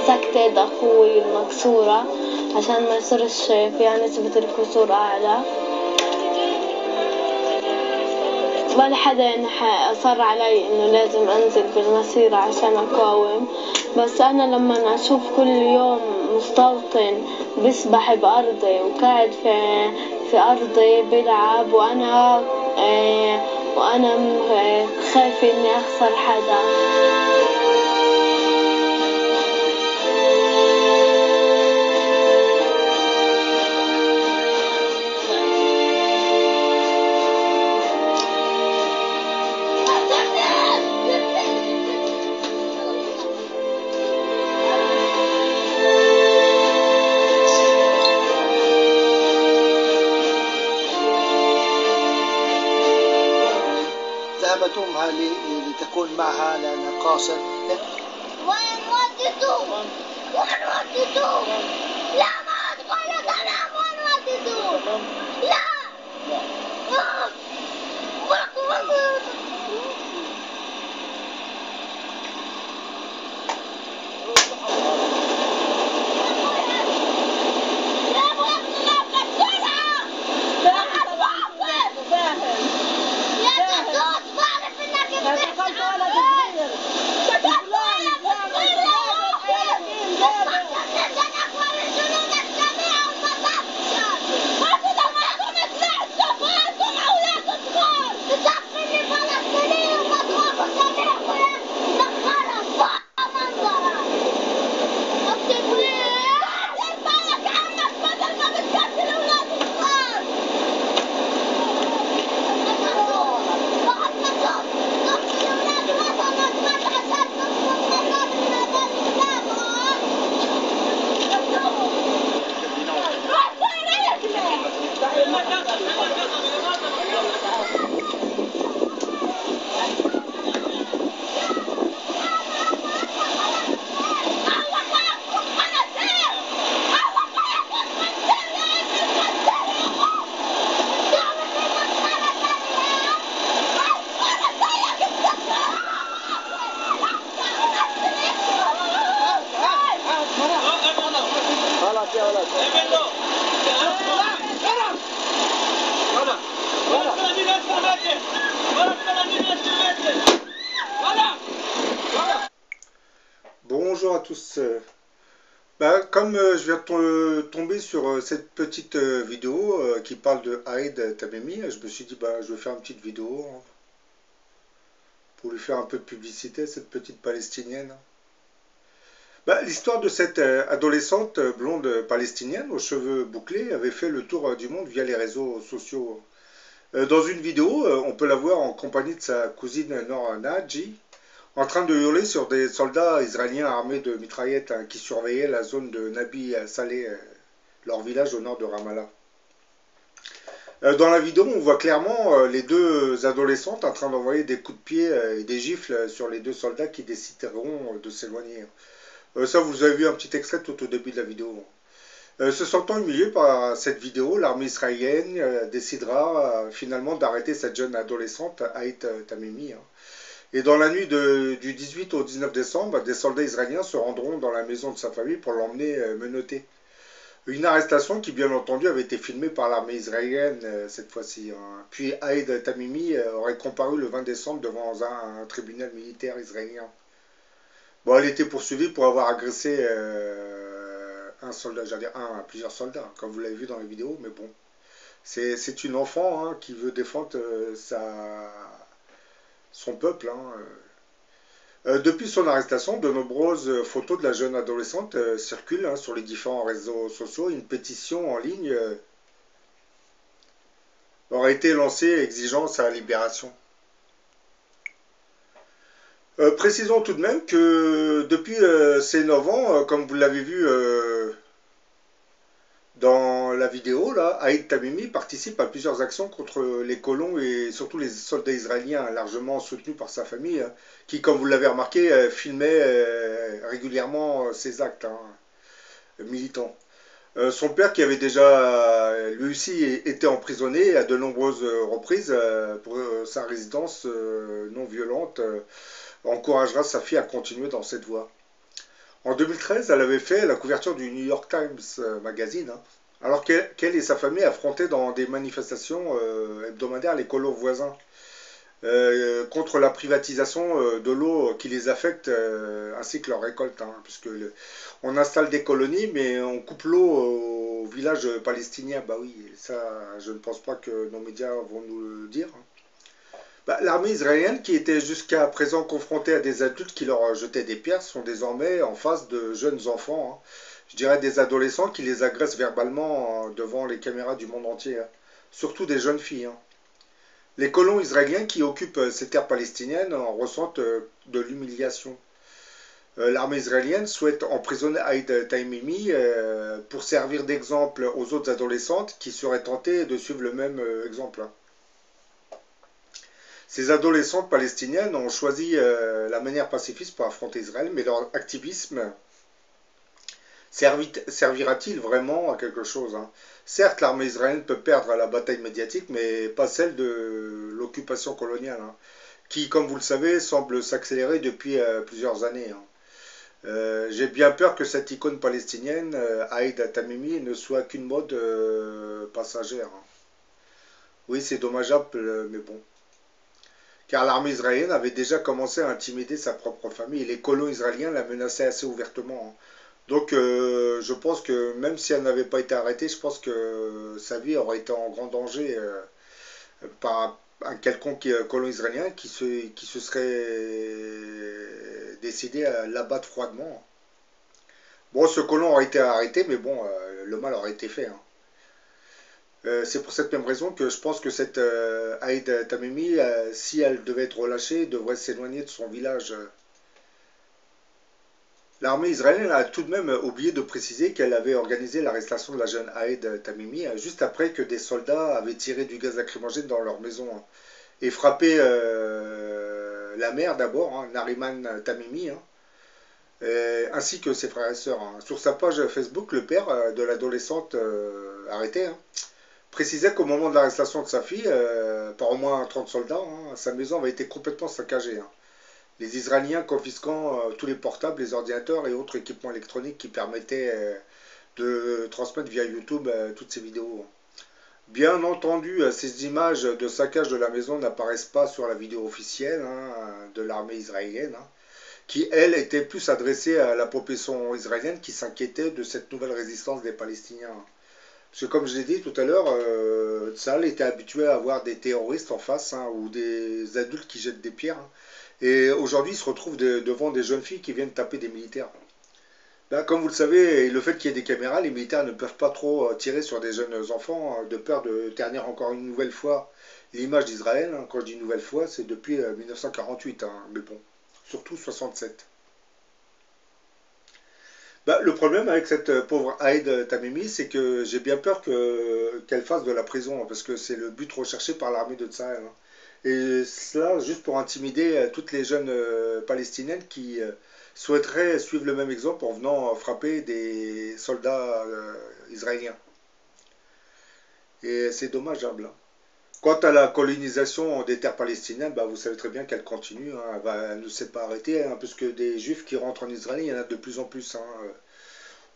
مسكت يد أخوي المكسورة عشان ما يصيرش فيها نسبة الكسور أعلى. ولا حدا يعني أصر علي إنه لازم أنزل بالمسيرة عشان أقاوم، بس أنا لما أشوف كل يوم مستوطن بيسبح بأرضي وقاعد في أرضي بيلعب وأنا خايفة إني أخسر حدا. ذهبت أمها لتكون معها لأنها قاصر. وين وديتوه؟ وين وديتوه؟ لا ما أدخل أنام. وين وديتوه؟ لا Bonjour à tous. Comme je viens de tomber sur cette petite vidéo qui parle de Aïd Tamimi, je me suis dit je vais faire une petite vidéo pour lui faire un peu de publicité à cette petite palestinienne. L'histoire de cette adolescente blonde palestinienne aux cheveux bouclés avait fait le tour du monde via les réseaux sociaux. Dans une vidéo, on peut la voir en compagnie de sa cousine Noor Nadji, en train de hurler sur des soldats israéliens armés de mitraillettes qui surveillaient la zone de Nabi Saleh, leur village au nord de Ramallah. Dans la vidéo, on voit clairement les deux adolescentes en train d'envoyer des coups de pied et des gifles sur les deux soldats qui décideront de s'éloigner. Ça, vous avez vu un petit extrait tout au début de la vidéo. Se sentant humilié par cette vidéo, l'armée israélienne décidera finalement d'arrêter cette jeune adolescente, Aïd Tamimi. Et dans la nuit du 18 au 19 décembre, des soldats israéliens se rendront dans la maison de sa famille pour l'emmener menottée. Une arrestation qui, bien entendu, avait été filmée par l'armée israélienne cette fois-ci. Puis Aïd Tamimi aurait comparu le 20 décembre devant un tribunal militaire israélien. Elle était poursuivie pour avoir agressé un soldat, j'allais dire plusieurs soldats, comme vous l'avez vu dans la vidéo, mais bon. C'est une enfant qui veut défendre son peuple. Depuis son arrestation, de nombreuses photos de la jeune adolescente circulent sur les différents réseaux sociaux. Une pétition en ligne aurait été lancée exigeant sa libération. Précisons tout de même que depuis ses 9 ans, comme vous l'avez vu dans la la vidéo, là, Aïd Tamimi participe à plusieurs actions contre les colons et surtout les soldats israéliens, largement soutenus par sa famille, hein, qui, comme vous l'avez remarqué, filmait régulièrement ses actes hein, militants. Son père, qui avait déjà lui aussi été emprisonné à de nombreuses reprises pour sa résidence non violente, encouragera sa fille à continuer dans cette voie. En 2013, elle avait fait la couverture du New York Times Magazine, hein, alors qu'elle et sa famille affrontaient dans des manifestations hebdomadaires les colons voisins contre la privatisation de l'eau qui les affecte ainsi que leur récolte, hein, puisque on installe des colonies mais on coupe l'eau au village palestinien. Bah oui, ça je ne pense pas que nos médias vont nous le dire. Bah, l'armée israélienne, qui était jusqu'à présent confrontée à des adultes qui leur jetaient des pierres, sont désormais en face de jeunes enfants, hein. Je dirais des adolescents qui les agressent verbalement devant les caméras du monde entier, hein. Surtout des jeunes filles, hein. Les colons israéliens qui occupent ces terres palestiniennes en ressentent de l'humiliation. L'armée israélienne souhaite emprisonner Aïd Tamimi pour servir d'exemple aux autres adolescentes qui seraient tentées de suivre le même exemple, hein. Ces adolescentes palestiniennes ont choisi la manière pacifiste pour affronter Israël, mais leur activisme servira-t-il vraiment à quelque chose, hein? Certes, l'armée israélienne peut perdre la bataille médiatique, mais pas celle de l'occupation coloniale, hein, qui, comme vous le savez, semble s'accélérer depuis plusieurs années, hein. J'ai bien peur que cette icône palestinienne, Aïd Tamimi, ne soit qu'une mode passagère, hein. Oui, c'est dommageable, mais bon. Car l'armée israélienne avait déjà commencé à intimider sa propre famille et les colons israéliens la menaçaient assez ouvertement, hein. Donc je pense que même si elle n'avait pas été arrêtée, je pense que sa vie aurait été en grand danger par un quelconque colon israélien qui se serait décidé à l'abattre froidement. Bon, ce colon aurait été arrêté, mais bon, le mal aurait été fait, hein. C'est pour cette même raison que je pense que cette Aïd Tamimi, si elle devait être relâchée, devrait s'éloigner de son village. L'armée israélienne a tout de même oublié de préciser qu'elle avait organisé l'arrestation de la jeune Aïd Tamimi juste après que des soldats avaient tiré du gaz lacrymogène dans leur maison, hein, et frappé la mère d'abord, hein, Nariman Tamimi, hein, ainsi que ses frères et sœurs, hein. Sur sa page Facebook, le père de l'adolescente arrêtée, hein, précisait qu'au moment de l'arrestation de sa fille, par au moins 30 soldats, hein, sa maison avait été complètement saccagée, hein. Les Israéliens confisquant tous les portables, les ordinateurs et autres équipements électroniques qui permettaient de transmettre via YouTube toutes ces vidéos. Bien entendu, ces images de saccage de la maison n'apparaissent pas sur la vidéo officielle hein, de l'armée israélienne, hein, qui, elle, était plus adressée à la population israélienne qui s'inquiétait de cette nouvelle résistance des Palestiniens. Parce que comme je l'ai dit tout à l'heure, Tsahal était habitué à avoir des terroristes en face, hein, ou des adultes qui jettent des pierres, hein. Et aujourd'hui, il se retrouve devant des jeunes filles qui viennent taper des militaires. Ben, comme vous le savez, le fait qu'il y ait des caméras, les militaires ne peuvent pas trop tirer sur des jeunes enfants, de peur de ternir encore une nouvelle fois l'image d'Israël, hein. Quand je dis une nouvelle fois, c'est depuis 1948, hein, mais bon, surtout 67. Bah, le problème avec cette pauvre Aïd Tamimi, c'est que j'ai bien peur qu'elle fasse de la prison, hein, parce que c'est le but recherché par l'armée de Tsahal, hein. Et cela juste pour intimider toutes les jeunes palestiniennes qui souhaiteraient suivre le même exemple en venant frapper des soldats israéliens. Et c'est dommageable, hein. Quant à la colonisation des terres palestiniennes, bah, vous savez très bien qu'elle continue, hein. Elle ne s'est pas arrêtée, hein, puisque des juifs qui rentrent en Israël, il y en a de plus en plus, hein.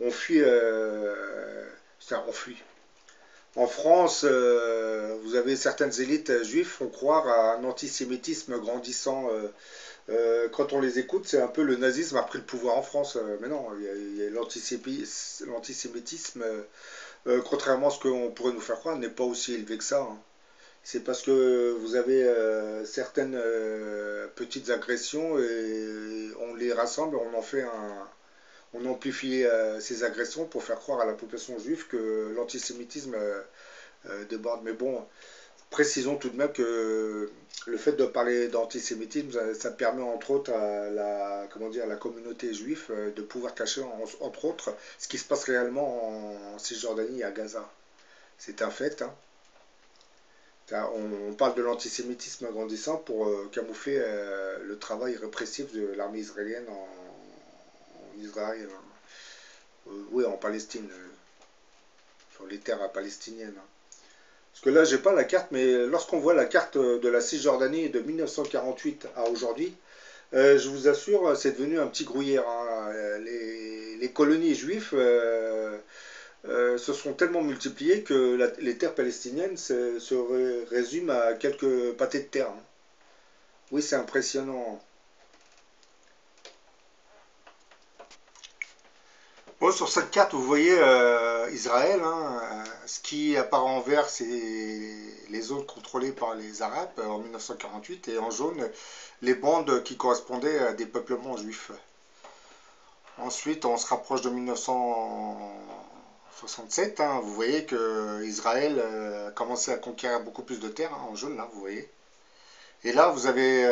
On fuit, on fuit. En France, vous avez certaines élites juives font croire à un antisémitisme grandissant. Quand on les écoute, c'est un peu le nazisme a pris le pouvoir en France. Mais non, il y a l'antisémitisme, contrairement à ce qu'on pourrait nous faire croire, n'est pas aussi élevé que ça, hein. C'est parce que vous avez certaines petites agressions et on les rassemble, on en fait on amplifie ces agressions pour faire croire à la population juive que l'antisémitisme déborde. Mais bon, précisons tout de même que le fait de parler d'antisémitisme, ça permet entre autres à à la communauté juive de pouvoir cacher entre autres ce qui se passe réellement en Cisjordanie et à Gaza. C'est un fait. Hein. On parle de l'antisémitisme grandissant pour camoufler le travail répressif de l'armée israélienne en Israël. Oui, en Palestine, sur les terres palestiniennes. Hein. Parce que là, j'ai pas la carte, mais lorsqu'on voit la carte de la Cisjordanie de 1948 à aujourd'hui, je vous assure, c'est devenu un petit gruyère. Hein. Les colonies juives se sont tellement multipliées que les terres palestiniennes se résument à quelques pâtés de terre. Hein. Oui, c'est impressionnant. Bon, sur cette carte, vous voyez Israël, hein, ce qui apparaît en vert, c'est les zones contrôlées par les Arabes en 1948, et en jaune, les bandes qui correspondaient à des peuplements juifs. Ensuite, on se rapproche de 1967, hein, vous voyez que Israël a commencé à conquérir beaucoup plus de terres, hein, en jaune, là, vous voyez. Et là, vous avez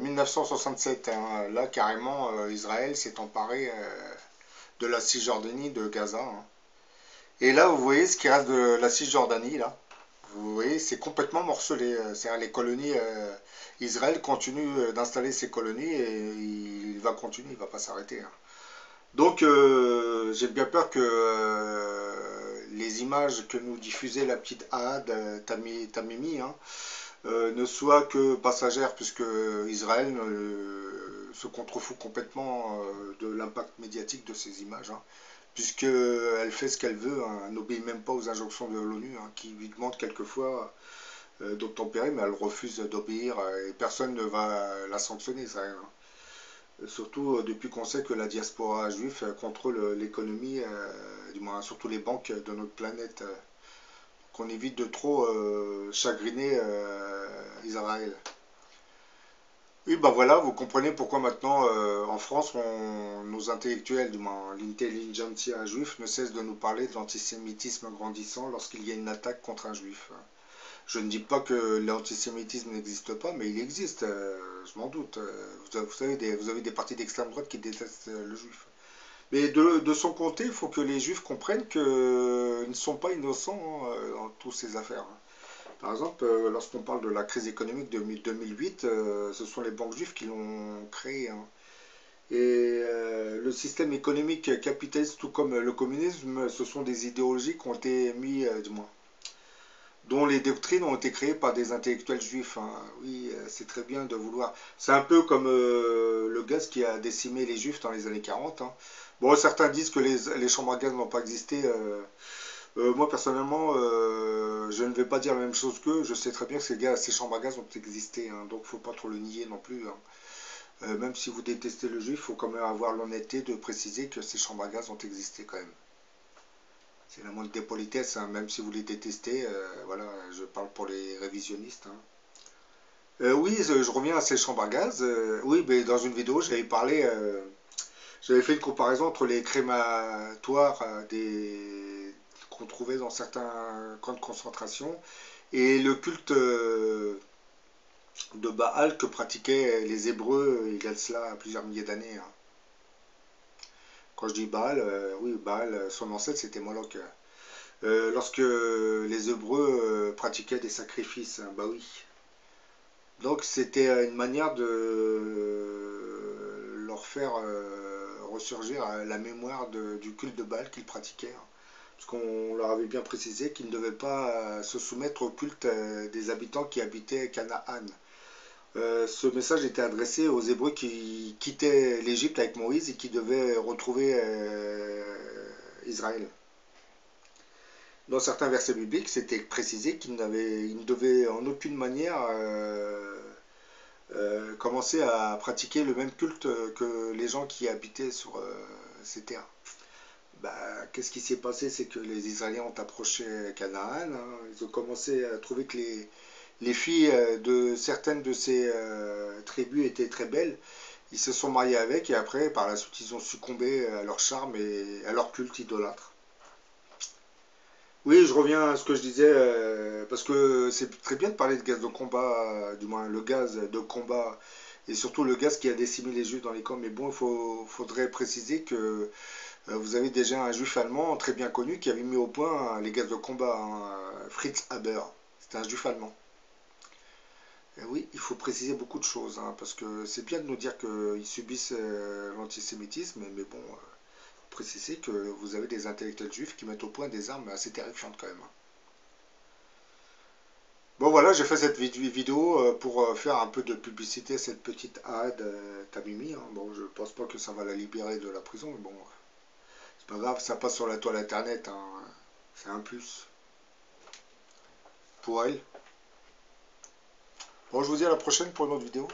1967, hein, là, carrément, Israël s'est emparé de la Cisjordanie, de Gaza. Hein. Et là, vous voyez ce qui reste de la Cisjordanie, là. Vous voyez, c'est complètement morcelé. C'est-à-dire les colonies, Israël continue d'installer ses colonies et il va continuer, il ne va pas s'arrêter. Hein. Donc, j'ai bien peur que les images que nous diffusait la petite Ahad Tamimi, hein, ne soient que passagères, puisque Israël se contrefout complètement de l'impact médiatique de ces images, hein, puisqu'elle fait ce qu'elle veut, hein, elle n'obéit même pas aux injonctions de l'ONU, hein, qui lui demandent quelquefois d'obtempérer, mais elle refuse d'obéir, et personne ne va la sanctionner, Israël. Hein. Surtout depuis qu'on sait que la diaspora juive contrôle l'économie, du moins surtout les banques de notre planète, qu'on évite de trop chagriner Israël. Oui, ben voilà, vous comprenez pourquoi maintenant en France, nos intellectuels, du moins l'intelligentsia juif, ne cessent de nous parler de l'antisémitisme grandissant lorsqu'il y a une attaque contre un juif. Je ne dis pas que l'antisémitisme n'existe pas, mais il existe, je m'en doute. Vous avez des partis d'extrême droite qui détestent le juif. Mais de son côté, il faut que les juifs comprennent qu'ils ne sont pas innocents hein, dans toutes ces affaires. Hein. Par exemple, lorsqu'on parle de la crise économique de 2008, ce sont les banques juives qui l'ont créée. Hein. Et le système économique capitaliste, tout comme le communisme, ce sont des idéologies qui ont été mises, du moins, dont les doctrines ont été créées par des intellectuels juifs. Hein. Oui, c'est très bien de vouloir. C'est un peu comme le gaz qui a décimé les juifs dans les années 40. Hein. Bon, certains disent que les chambres à gaz n'ont pas existé. Moi, personnellement, je ne vais pas dire la même chose qu'eux. Je sais très bien que ces chambres à gaz ont existé. Hein. Donc, il ne faut pas trop le nier non plus. Hein. Même si vous détestez le juif, il faut quand même avoir l'honnêteté de préciser que ces chambres à gaz ont existé quand même. C'est la moindre des politesses, hein, même si vous les détestez. Voilà, je parle pour les révisionnistes. Hein. Oui, je reviens à ces chambres à gaz. Oui, mais dans une vidéo, j'avais parlé, j'avais fait une comparaison entre les crématoires qu'on trouvait dans certains camps de concentration et le culte de Baal que pratiquaient les Hébreux il y a cela plusieurs milliers d'années. Hein. Quand je dis Baal, oui, Baal, son ancêtre c'était Moloch. Lorsque les Hébreux pratiquaient des sacrifices, hein, bah oui. Donc c'était une manière de leur faire ressurgir la mémoire du culte de Baal qu'ils pratiquaient. Hein. Parce qu'on leur avait bien précisé qu'ils ne devaient pas se soumettre au culte des habitants qui habitaient Canaan. Ce message était adressé aux Hébreux qui quittaient l'Égypte avec Moïse et qui devaient retrouver Israël. Dans certains versets bibliques, c'était précisé qu'ils ne devaient en aucune manière commencer à pratiquer le même culte que les gens qui habitaient sur ces terres. Bah, qu'est-ce qui s'est passé? C'est que les Israéliens ont approché Canaan, hein, ils ont commencé à trouver que les filles de certaines de ces tribus étaient très belles. Ils se sont mariés avec et après, par la suite, ils ont succombé à leur charme et à leur culte idolâtre. Oui, je reviens à ce que je disais, parce que c'est très bien de parler de gaz de combat, du moins le gaz de combat et surtout le gaz qui a décimé les juifs dans les camps. Mais bon, faudrait préciser que vous avez déjà un juif allemand très bien connu qui avait mis au point les gaz de combat, hein, Fritz Haber. C'était un juif allemand. Et oui, il faut préciser beaucoup de choses, hein, parce que c'est bien de nous dire qu'ils subissent l'antisémitisme, mais bon, faut préciser que vous avez des intellectuels juifs qui mettent au point des armes assez terrifiantes quand même. Bon voilà, j'ai fait cette vidéo pour faire un peu de publicité à cette petite Ahad Tamimi. Hein. Bon, je pense pas que ça va la libérer de la prison, mais bon, c'est pas grave, ça passe sur la toile internet, hein. C'est un plus pour elle. Bon, je vous dis à la prochaine pour une autre vidéo.